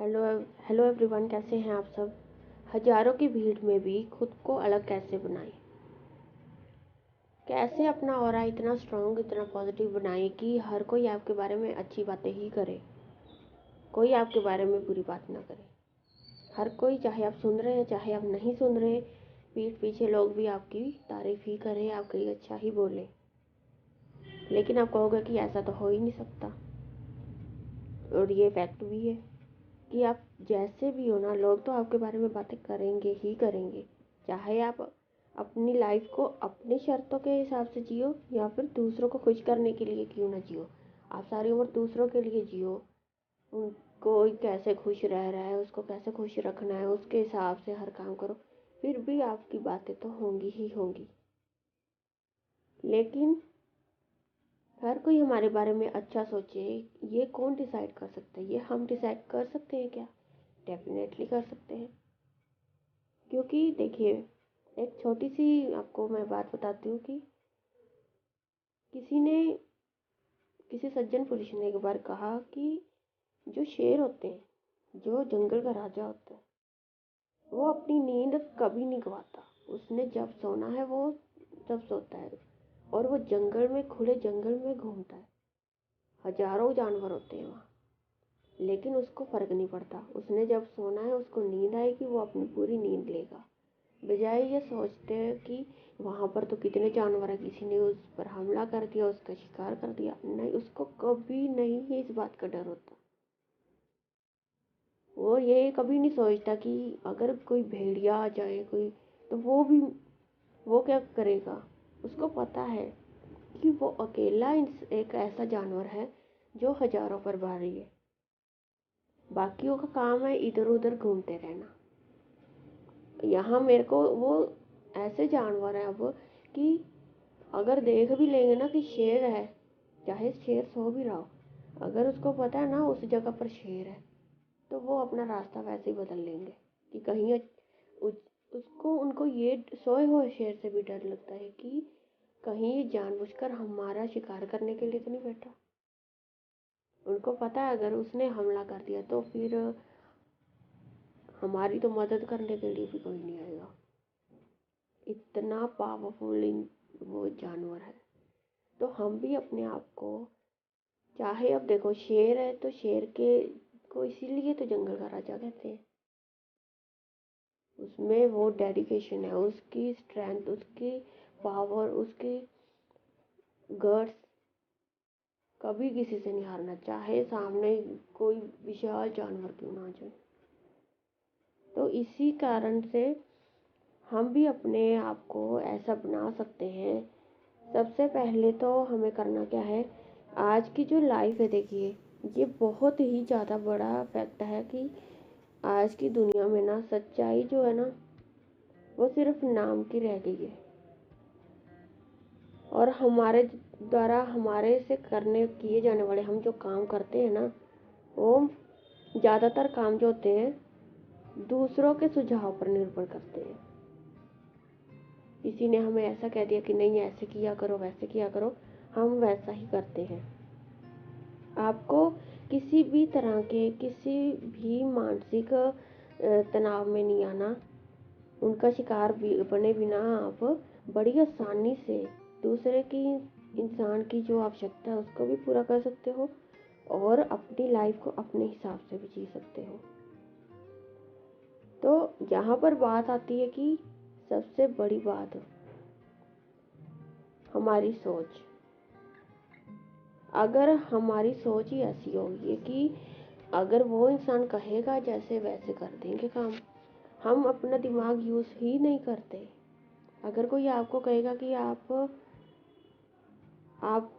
Hello hello everyone, कैसे हैं आप सब। हजारों की भीड़ में भी खुद को अलग कैसे बनाएं, कैसे अपना ऑरा इतना स्ट्रॉन्ग इतना पॉजिटिव बनाएं कि हर कोई आपके बारे में अच्छी बातें ही करे, कोई आपके बारे में बुरी बात ना करे। हर कोई, चाहे आप सुन रहे हैं चाहे आप नहीं सुन रहे, पीठ पीछे लोग भी आपकी तारीफ ही करें, आपके लिए अच्छा ही बोले, लेकिन आप कहोगे कि ऐसा तो हो ही नहीं सकता। और ये फैक्ट भी है कि आप जैसे भी हो ना, लोग तो आपके बारे में बातें करेंगे ही करेंगे, चाहे आप अपनी लाइफ को अपनी शर्तों के हिसाब से जियो या फिर दूसरों को खुश करने के लिए क्यों ना जियो। आप सारी उम्र दूसरों के लिए जियो, कोई कैसे खुश रह रहा है उसको कैसे खुश रखना है उसके हिसाब से हर काम करो, फिर भी आपकी बातें तो होंगी ही होंगी। लेकिन हर कोई हमारे बारे में अच्छा सोचे, ये कौन डिसाइड कर सकता है? ये हम डिसाइड कर सकते हैं क्या? डेफिनेटली कर सकते हैं। क्योंकि देखिए, एक छोटी सी आपको मैं बात बताती हूँ कि किसी ने किसी सज्जन पुरुष ने एक बार कहा कि जो शेर होते हैं, जो जंगल का राजा होता है, वो अपनी नींद कभी नहीं गवाता। उसने जब सोना है वो तब सोता है, और वो जंगल में, खुले जंगल में घूमता है। हजारों जानवर होते हैं वहाँ, लेकिन उसको फर्क नहीं पड़ता। उसने जब सोना है, उसको नींद आएगी, वो अपनी पूरी नींद लेगा। बजाय ये सोचते हैं कि वहाँ पर तो कितने जानवर है, किसी ने उस पर हमला कर दिया, उसका शिकार कर दिया। नहीं, उसको कभी नहीं ही इस बात का डर होता। वो ये कभी नहीं सोचता कि अगर कोई भेड़िया आ जाए कोई, तो वो क्या करेगा। उसको पता है कि वो अकेला एक ऐसा जानवर है जो हजारों पर भारी है। बाकियों का काम है इधर उधर घूमते रहना। यहाँ मेरे को वो ऐसे जानवर हैं अब कि अगर देख भी लेंगे ना कि शेर है, चाहे शेर सो भी रहा हो, अगर उसको पता है ना उस जगह पर शेर है, तो वो अपना रास्ता वैसे ही बदल लेंगे कि कहीं उसको उनको ये सोए हुए शेर से भी डर लगता है कि कहीं ये जानबूझकर हमारा शिकार करने के लिए तो नहीं बैठा। उनको पता है अगर उसने हमला कर दिया तो फिर हमारी तो मदद करने के लिए भी कोई नहीं आएगा। इतना पावरफुल वो जानवर है। तो हम भी अपने आप को, चाहे अब देखो शेर है तो शेर के को इसीलिए तो जंगल का राजा कहते हैं। उसमें वो डेडिकेशन है, उसकी स्ट्रेंथ, उसकी पावर, उसकी गट्स, कभी किसी से नहीं हारना, चाहे सामने कोई विशाल जानवर क्यों ना आ जाए। तो इसी कारण से हम भी अपने आप को ऐसा बना सकते हैं। सबसे पहले तो हमें करना क्या है, आज की जो लाइफ है, देखिए ये बहुत ही ज़्यादा बड़ा फैक्ट है कि आज की दुनिया में ना सच्चाई जो है ना, वो सिर्फ नाम की रह गई है। और हमारे द्वारा हमारे से करने किए जाने वाले हम जो काम करते हैं ना, वो ज़्यादातर काम जो होते हैं दूसरों के सुझाव पर निर्भर करते हैं। किसी ने हमें ऐसा कह दिया कि नहीं ऐसे किया करो वैसे किया करो, हम वैसा ही करते हैं। आपको किसी भी तरह के किसी भी मानसिक तनाव में नहीं आना। उनका शिकार बने बिना आप बड़ी आसानी से दूसरे की, इंसान की जो आवश्यकता है उसको भी पूरा कर सकते हो, और अपनी लाइफ को अपने हिसाब से भी जी सकते हो। तो यहाँ पर बात आती है कि सबसे बड़ी बात हमारी सोच। अगर हमारी सोच ही ऐसी होगी कि अगर वो इंसान कहेगा जैसे वैसे कर देंगे काम, हम अपना दिमाग यूज़ ही नहीं करते। अगर कोई आपको कहेगा कि आप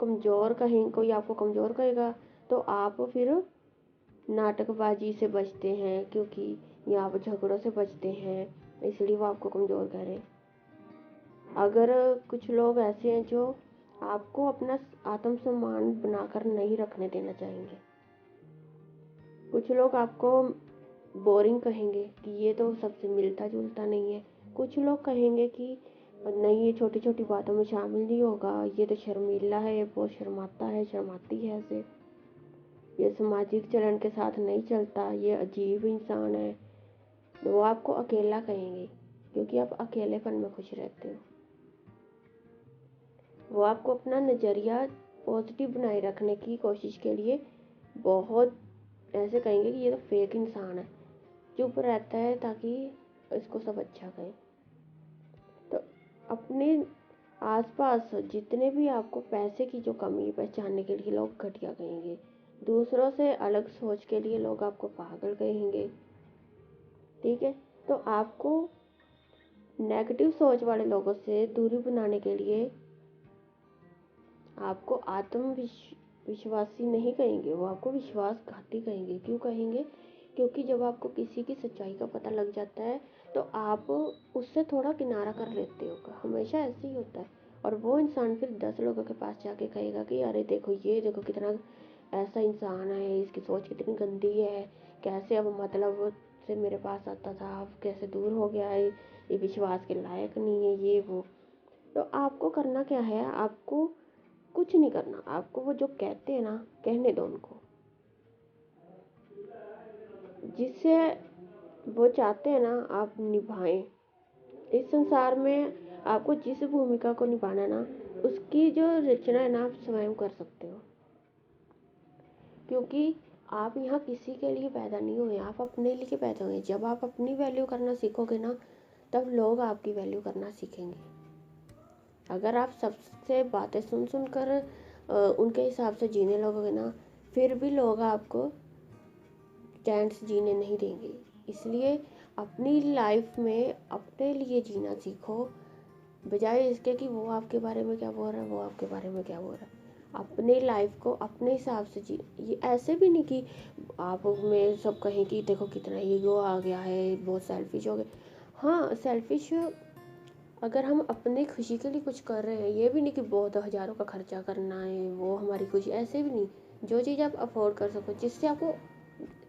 कमज़ोर कहें, कोई आपको कमज़ोर कहेगा, तो आप फिर नाटकबाजी से बचते हैं, क्योंकि या आप झगड़ों से बचते हैं, इसलिए वो आपको कमज़ोर कह रहे हैं। अगर कुछ लोग ऐसे हैं जो आपको अपना आत्मसम्मान बनाकर नहीं रखने देना चाहेंगे। कुछ लोग आपको बोरिंग कहेंगे कि ये तो सबसे मिलता जुलता नहीं है। कुछ लोग कहेंगे कि नहीं, ये छोटी छोटी बातों में शामिल नहीं होगा, ये तो शर्मीला है, ये बहुत शर्माता है, शर्माती है ऐसे। ये सामाजिक चलन के साथ नहीं चलता, ये अजीब इंसान है, वो आपको अकेला कहेंगे क्योंकि आप अकेलेपन में खुश रहते हो। वो आपको अपना नज़रिया पॉजिटिव बनाए रखने की कोशिश के लिए बहुत ऐसे कहेंगे कि ये तो फेक इंसान है, चुप रहता है ताकि इसको सब अच्छा कहें। तो अपने आसपास जितने भी आपको पैसे की जो कमी पहचानने के लिए लोग घटिया कहेंगे, दूसरों से अलग सोच के लिए लोग आपको पागल कहेंगे, ठीक है। तो आपको नेगेटिव सोच वाले लोगों से दूरी बनाने के लिए आपको विश्वासी नहीं कहेंगे, वो आपको विश्वासघाती कहेंगे। क्यों कहेंगे? क्योंकि जब आपको किसी की सच्चाई का पता लग जाता है तो आप उससे थोड़ा किनारा कर लेते हो, हमेशा ऐसे ही होता है। और वो इंसान फिर 10 लोगों के पास जाके कहेगा कि अरे देखो, ये देखो कितना ऐसा इंसान है, इसकी सोच कितनी गंदी है, कैसे अब मतलब से मेरे पास आता था, अब कैसे दूर हो गया है, ये विश्वास के लायक नहीं है, ये वो। तो आपको करना क्या है? आपको कुछ नहीं करना, आपको वो जो कहते हैं ना, कहने दो उनको। जिससे वो चाहते हैं ना आप निभाएं। इस संसार में आपको जिस भूमिका को निभाना है ना, उसकी जो रचना है ना, आप स्वयं कर सकते हो। क्योंकि आप यहाँ किसी के लिए पैदा नहीं हुए, आप अपने लिए पैदा हुए। जब आप अपनी वैल्यू करना सीखोगे ना, तब लोग आपकी वैल्यू करना सीखेंगे। अगर आप सबसे बातें सुन सुन कर उनके हिसाब से जीने लगोगे ना, फिर भी लोग आपको चैन से जीने नहीं देंगे। इसलिए अपनी लाइफ में अपने लिए जीना सीखो, बजाय इसके कि वो आपके बारे में क्या बोल रहा है, वो आपके बारे में क्या बोल रहा है। अपनी लाइफ को अपने हिसाब से जी। ये ऐसे भी नहीं कि आप में सब कहें कि देखो कितना ईगो आ गया है, बहुत सेल्फिश हो गए। हाँ, सेल्फिश अगर हम अपनी खुशी के लिए कुछ कर रहे हैं, ये भी नहीं कि बहुत हज़ारों का खर्चा करना है वो हमारी खुशी, ऐसे भी नहीं। जो चीज़ आप अफोर्ड कर सको, जिससे आपको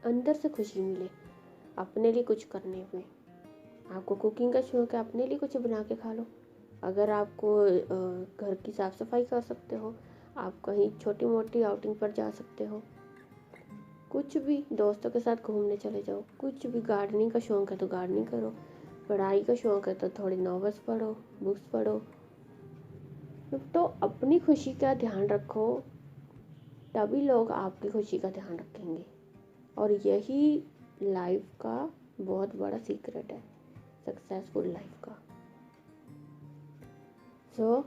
अंदर से खुशी मिले, अपने लिए कुछ करने में। आपको कुकिंग का शौक है, अपने लिए कुछ बना के खा लो। अगर आपको घर की साफ़ सफाई कर सकते हो, आप कहीं छोटी मोटी आउटिंग पर जा सकते हो, कुछ भी, दोस्तों के साथ घूमने चले जाओ, कुछ भी। गार्डनिंग का शौक है तो गार्डनिंग करो, पढ़ाई का शौक है तो थोड़ी नॉवेल्स पढ़ो, बुक्स पढ़ो। तो अपनी खुशी का ध्यान रखो, तभी लोग आपकी खुशी का ध्यान रखेंगे। और यही लाइफ का बहुत बड़ा सीक्रेट है, सक्सेसफुल लाइफ का। सो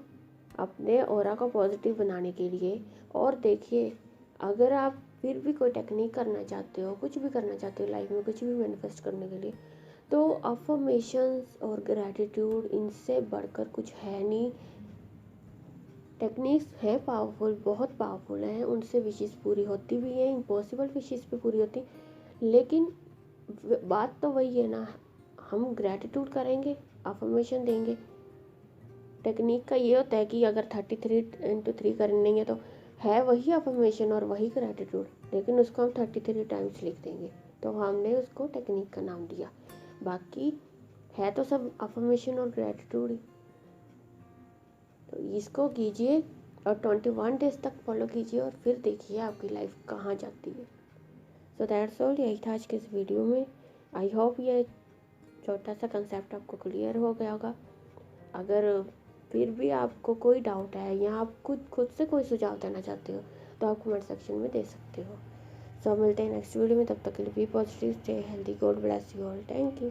अपने ऑरा को पॉजिटिव बनाने के लिए, और देखिए, अगर आप फिर भी कोई टेक्निक करना चाहते हो, कुछ भी करना चाहते हो लाइफ में, कुछ भी मैनिफेस्ट करने के लिए, तो अफर्मेशंस और ग्रैटिट्यूड, इनसे बढ़कर कुछ है नहीं। टेक्निक्स हैं पावरफुल, बहुत पावरफुल हैं, उनसे विशेष पूरी होती भी हैं, इम्पॉसिबल विशेष पे पूरी होती। लेकिन बात तो वही है ना, हम ग्रैटिट्यूड करेंगे, अफर्मेशन देंगे। टेक्निक का ये होता है कि अगर 33x3 करनी है तो है वही अफर्मेशन और वही ग्रैटिट्यूड, लेकिन उसको हम 33 टाइम्स लिख देंगे, तो हमने उसको टेक्निक का नाम दिया। बाकी है तो सब अफर्मेशन और ग्रैटिट्यूड ही। तो इसको कीजिए और 21 डेज तक फॉलो कीजिए, और फिर देखिए आपकी लाइफ कहाँ जाती है। सो दैट्स ऑल, यही था आज के इस वीडियो में। आई होप ये छोटा सा कंसेप्ट आपको क्लियर हो गया होगा। अगर फिर भी आपको कोई डाउट है या आप खुद से कोई सुझाव देना चाहते हो, तो आप कमेंट सेक्शन में दे सकते हो। सो मिलते हैं नेक्स्ट वीडियो में, तब तक के लिए be positive, stay healthy, God bless you all, thank you.